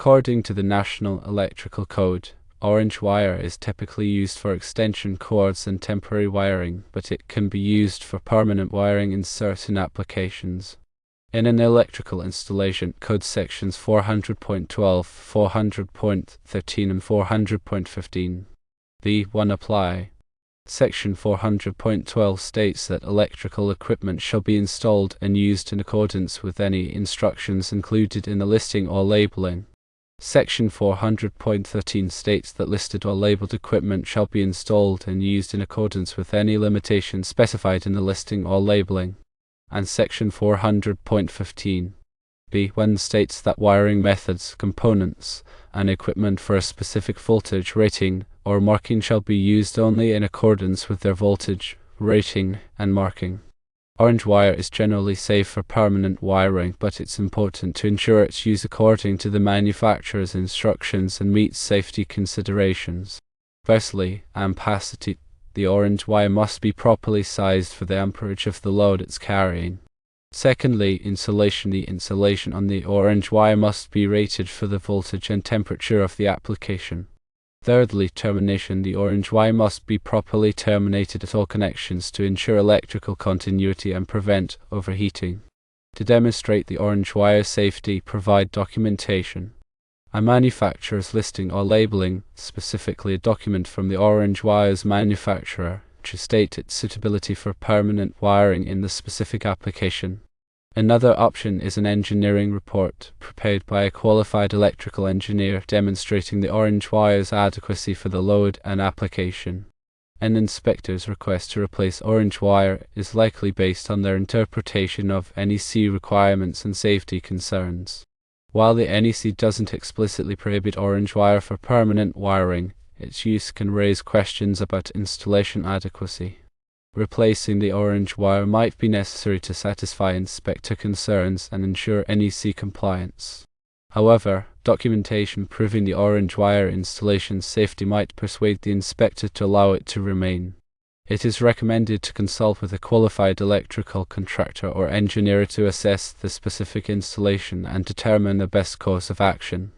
According to the National Electrical Code, orange wire is typically used for extension cords and temporary wiring, but it can be used for permanent wiring in certain applications. In an electrical installation, code sections 400.12, 400.13 and 400.15. V1 apply. Section 400.12 states that electrical equipment shall be installed and used in accordance with any instructions included in the listing or labeling. Section 400.13 states that listed or labeled equipment shall be installed and used in accordance with any limitations specified in the listing or labeling. And Section 400.15 B1 states that wiring methods, components, and equipment for a specific voltage rating or marking shall be used only in accordance with their voltage, rating, and marking. Orange wire is generally safe for permanent wiring, but it's important to ensure its use according to the manufacturer's instructions and meets safety considerations. Firstly, ampacity. The orange wire must be properly sized for the amperage of the load it's carrying. Secondly, insulation. The insulation on the orange wire must be rated for the voltage and temperature of the application. Thirdly, termination. The orange wire must be properly terminated at all connections to ensure electrical continuity and prevent overheating. To demonstrate the orange wire safety, provide documentation. A manufacturer's listing or labeling, specifically a document from the orange wire's manufacturer, to state its suitability for permanent wiring in the specific application. Another option is an engineering report, prepared by a qualified electrical engineer, demonstrating the orange wire's adequacy for the load and application. An inspector's request to replace orange wire is likely based on their interpretation of NEC requirements and safety concerns. While the NEC doesn't explicitly prohibit orange wire for permanent wiring, its use can raise questions about installation adequacy. Replacing the orange wire might be necessary to satisfy inspector concerns and ensure NEC compliance. However, documentation proving the orange wire installation's safety might persuade the inspector to allow it to remain. It is recommended to consult with a qualified electrical contractor or engineer to assess the specific installation and determine the best course of action.